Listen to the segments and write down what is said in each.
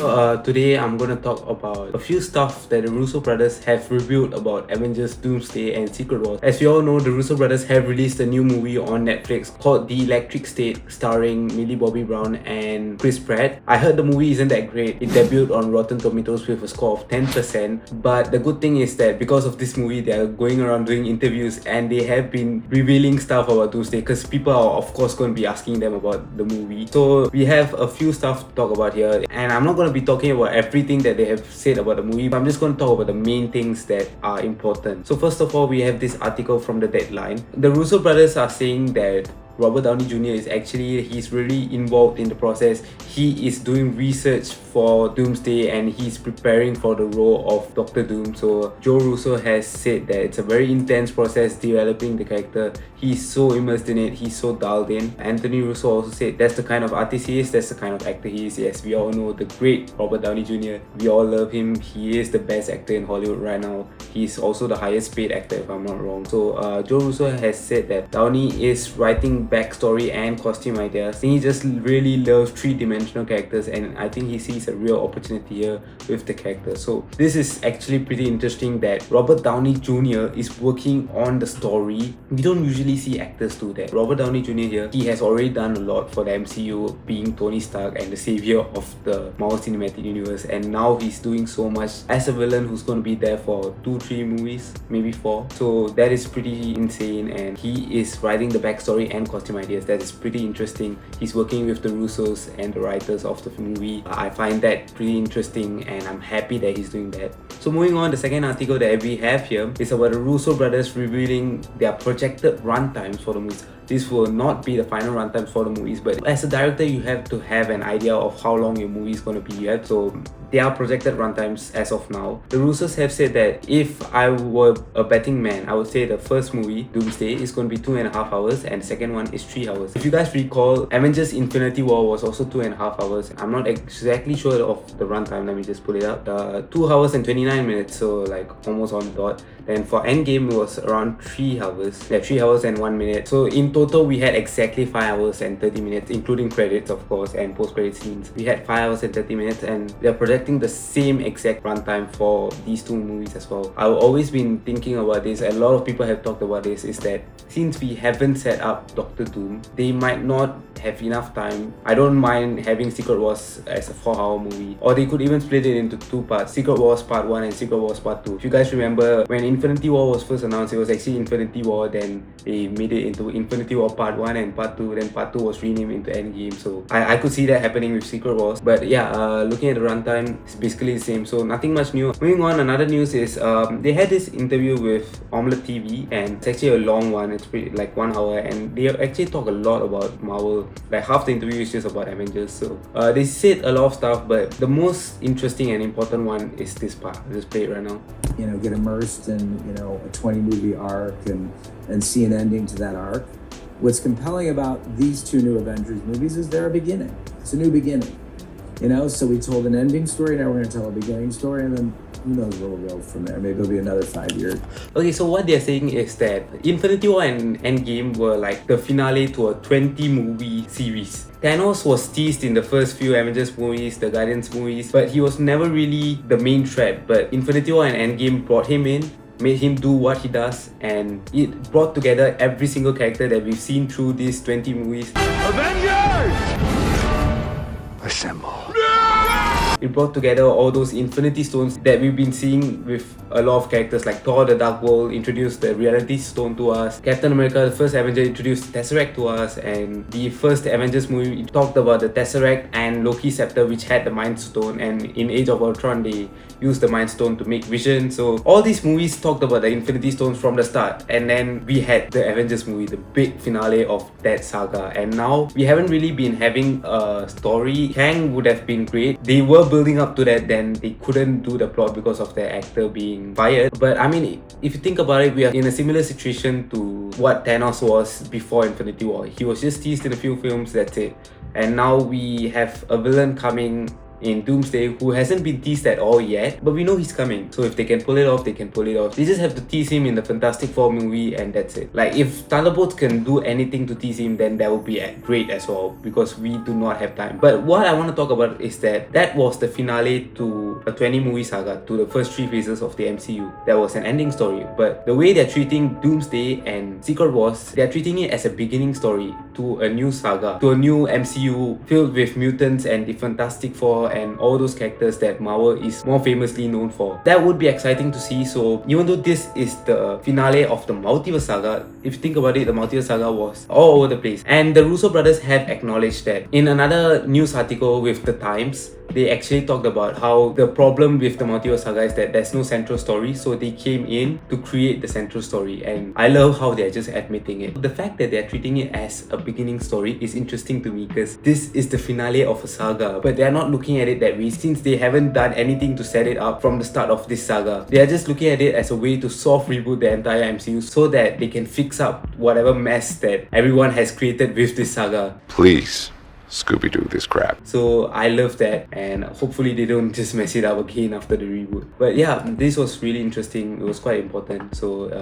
Today I'm gonna talk about a few stuff that the Russo brothers have revealed about Avengers, Doomsday and Secret Wars. As we all know, the Russo brothers have released a new movie on Netflix called The Electric State, starring Millie Bobby Brown and Chris Pratt. I heard the movie isn't that great. It debuted on Rotten Tomatoes with a score of 10%, but the good thing is that because of this movie, they are going around doing interviews and they have been revealing stuff about Doomsday because people are of course going to be asking them about the movie. So we have a few stuff to talk about here, and I'm not going to be talking about everything that they have said about the movie, but I'm just going to talk about the main things that are important. So first of all, we have this article from the Deadline. The Russo brothers are saying that Robert Downey Jr. he's really involved in the process. He is doing research for Doomsday and he's preparing for the role of Doctor Doom. So Joe Russo has said that it's a very intense process developing the character. He's so immersed in it, he's so dialed in. Anthony Russo also said that's the kind of artist he is, that's the kind of actor he is. Yes, we all know the great Robert Downey Jr. We all love him. He is the best actor in Hollywood right now. He's also the highest paid actor if I'm not wrong. So Joe Russo has said that Downey is writing backstory and costume ideas. He just really loves three-dimensional characters, and I think he sees a real opportunity here with the character. So this is actually pretty interesting that Robert Downey Jr. is working on the story. We don't usually see actors do that. Robert Downey Jr. here, he has already done a lot for the MCU, being Tony Stark and the savior of the Marvel Cinematic Universe, and now he's doing so much as a villain who's going to be there for 2-3 movies, maybe 4. So that is pretty insane, and he is writing the backstory and costume ideas. That is pretty interesting. He's working with the Russos and the writers of the movie. I find that pretty interesting and I'm happy that he's doing that. So moving on, the second article that we have here is about the Russo brothers revealing their projected runtimes for the movies. This will not be the final runtimes for the movies, but as a director, you have to have an idea of how long your movie is going to be at. So they are projected runtimes as of now. The Russos have said that if I were a betting man, I would say the first movie, Doomsday, is going to be 2.5 hours and the second one is 3 hours. If you guys recall, Avengers Infinity War was also 2.5 hours. I'm not exactly sure of the runtime, let me just pull it up. 2 hours and 29 minutes, so like almost on the dot. Then for Endgame, it was around 3 hours. Yeah, 3 hours and 1 minute. So in total, we had exactly 5 hours and 30 minutes, including credits, of course, and post-credit scenes. We had 5 hours and 30 minutes, and they're projecting the same exact runtime for these two movies as well. I've always been thinking about this, a lot of people have talked about this, is that since we haven't set up Doctor Doom, they might not have enough time. I don't mind having Secret Wars as a 4-hour movie, or they could even split it into 2 parts, Secret Wars Part 1 and Secret Wars Part 2. If you guys remember, when Infinity War was first announced, it was actually Infinity War, then they made it into Infinity War Part 1 and Part 2, then Part 2 was renamed into Endgame. So I could see that happening with Secret Wars. But yeah, looking at the runtime, it's basically the same, so nothing much new. Moving on, another news is they had this interview with Omelette TV, and it's actually a long one. It's pretty like 1 hour, and they actually talk a lot about Marvel. Like half the interview is just about Avengers. So they said a lot of stuff, but the most interesting and important one is this part. I'll just play it right now. Get immersed in a 20 movie arc and see an ending to that arc. What's compelling about these two new Avengers movies is they're a beginning. It's a new beginning. So we told an ending story, now we're going to tell a beginning story, and then who knows where we'll go from there. Maybe it'll be another 5 years. Okay, so what they're saying is that Infinity War and Endgame were like the finale to a 20 movie series. Thanos was teased in the first few Avengers movies, the Guardians movies, but he was never really the main threat. But Infinity War and Endgame brought him in, made him do what he does, and it brought together every single character that we've seen through these 20 movies. Avengers! Assemble. It brought together all those Infinity Stones that we've been seeing with a lot of characters, like Thor the Dark World introduced the Reality Stone to us, Captain America the first Avenger introduced Tesseract to us, and the first Avengers movie talked about the Tesseract and Loki's scepter, which had the Mind Stone, and in Age of Ultron they used the Mind Stone to make Vision. So all these movies talked about the Infinity Stones from the start, and then we had the Avengers movie, the big finale of that saga, and now we haven't really been having a story. Kang would have been great. They were building up to that, then they couldn't do the plot because of their actor being fired. But I mean, if you think about it, we are in a similar situation to what Thanos was before Infinity War. He was just teased in a few films, that's it. And now we have a villain coming in Doomsday who hasn't been teased at all yet, but we know he's coming. So if they can pull it off, they can pull it off. They just have to tease him in the Fantastic Four movie and that's it. Like if Thunderbolts can do anything to tease him, then that would be great as well, because we do not have time. But what I want to talk about is that was the finale to a 20 movie saga, to the first 3 phases of the MCU. That was an ending story, but the way they're treating Doomsday and Secret Wars, they're treating it as a beginning story to a new saga, to a new MCU filled with mutants and the Fantastic Four and all those characters that Marvel is more famously known for. That would be exciting to see. So even though this is the finale of the Multiverse Saga, if you think about it, the Multiverse Saga was all over the place, and the Russo brothers have acknowledged that. In another news article with the Times, they actually talked about how the problem with the Multiverse Saga is that there's no central story, so they came in to create the central story, and I love how they're just admitting it. The fact that they're treating it as a beginning story is interesting to me, because this is the finale of a saga, but they're not looking at it that way, since they haven't done anything to set it up from the start of this saga. They are just looking at it as a way to soft reboot the entire MCU so that they can fix up whatever mess that everyone has created with this saga. Please, Scooby-Doo this crap. So I love that, and hopefully they don't just mess it up again after the reboot. But yeah, this was really interesting. It was quite important, so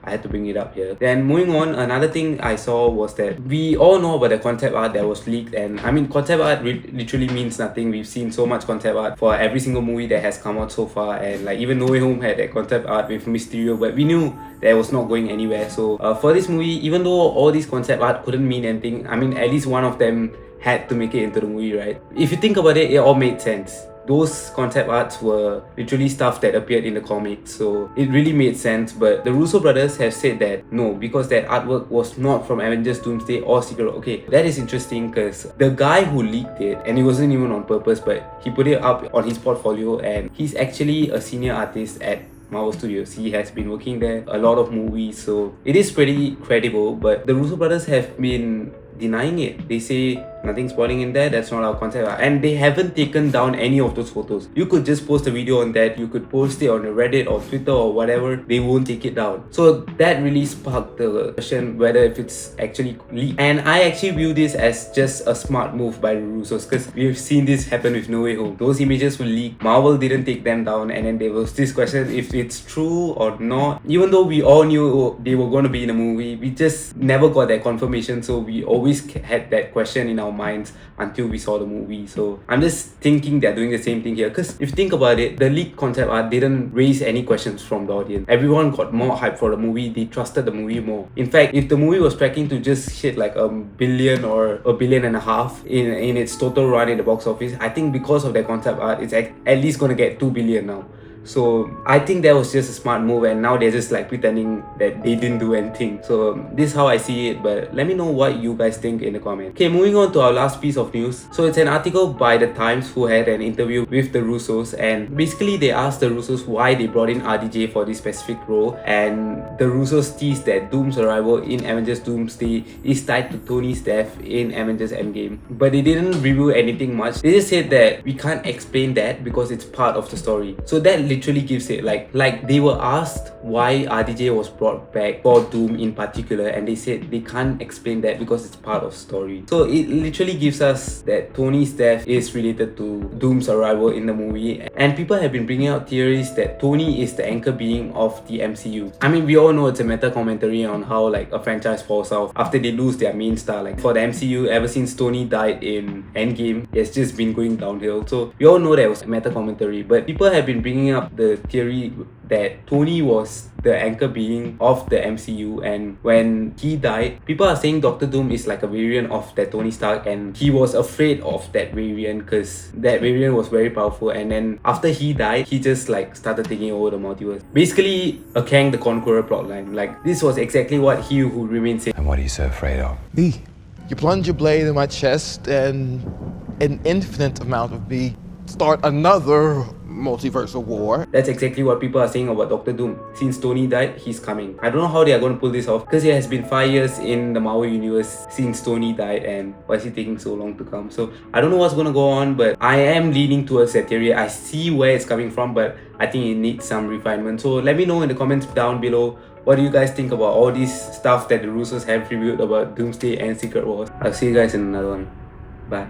I had to bring it up here. Then moving on, another thing I saw was that we all know about the concept art that was leaked, and I mean concept art literally means nothing. We've seen so much concept art for every single movie that has come out so far, and like even No Way Home had that concept art with Mysterio, but we knew that was not going anywhere. So for this movie, even though all these concept art couldn't mean anything, I mean at least one of them had to make it into the movie, right? If you think about it, it all made sense. Those concept arts were literally stuff that appeared in the comics, so it really made sense. But the Russo brothers have said that no, because that artwork was not from Avengers, Doomsday or Secret. Okay, that is interesting, because the guy who leaked it, and it wasn't even on purpose, but he put it up on his portfolio, and he's actually a senior artist at Marvel Studios. He has been working there, a lot of movies, so it is pretty credible. But the Russo brothers have been denying it. They say nothing spoiling in there, that's not our concept art, and they haven't taken down any of those photos. You could just post a video on that, you could post it on Reddit or Twitter or whatever, they won't take it down. So that really sparked the question whether if it's actually leaked, and I actually view this as just a smart move by the Russos, because we've seen this happen with No Way Home. Those images were leaked, Marvel didn't take them down, and then there was this question if it's true or not. Even though we all knew they were going to be in a movie, we just never got that confirmation, so we always had that question in our minds until we saw the movie. So I'm just thinking they're doing the same thing here, because if you think about it, the leaked concept art didn't raise any questions from the audience. Everyone got more hype for the movie, they trusted the movie more. In fact, if the movie was tracking to just hit like $1 billion or $1.5 billion in its total run in the box office, I think because of that concept art, it's at least gonna get $2 billion now. So I think that was just a smart move, and now they're just like pretending that they didn't do anything. So this is how I see it, but let me know what you guys think in the comments. Okay, moving on to our last piece of news. So it's an article by the Times, who had an interview with the Russos, and basically they asked the Russos why they brought in RDJ for this specific role, and the Russos teased that Doom's arrival in Avengers Doomsday is tied to Tony's death in Avengers Endgame, but they didn't reveal anything much. They just said that we can't explain that because it's part of the story. So that literally gives it like they were asked why RDJ was brought back for Doom in particular, and they said they can't explain that because it's part of story. So it literally gives us that Tony's death is related to Doom's arrival in the movie, and people have been bringing out theories that Tony is the anchor being of the MCU. I mean, we all know it's a meta commentary on how like a franchise falls off after they lose their main star. Like for the MCU, ever since Tony died in Endgame, it's just been going downhill. So we all know that was a meta commentary, but people have been bringing up the theory that Tony was the anchor being of the MCU, and when he died, people are saying Doctor Doom is like a variant of that Tony Stark, and he was afraid of that variant because that variant was very powerful, and then after he died, he just like started taking over the multiverse. Basically a Kang the Conqueror plotline. Like this was exactly what He Who Remains said. And what are you so afraid of? Me. You plunge your blade in my chest and an infinite amount of me start another multiversal war. That's exactly what people are saying about Doctor Doom. Since Tony died, he's coming. I don't know how they are going to pull this off, because it has been 5 years in the Marvel Universe since Tony died, and why is he taking so long to come? So I don't know what's going to go on, but I am leaning towards that theory. I see where it's coming from, but I think it needs some refinement. So let me know in the comments down below, what do you guys think about all this stuff that the Russos have revealed about Doomsday and Secret Wars? I'll see you guys in another one. Bye.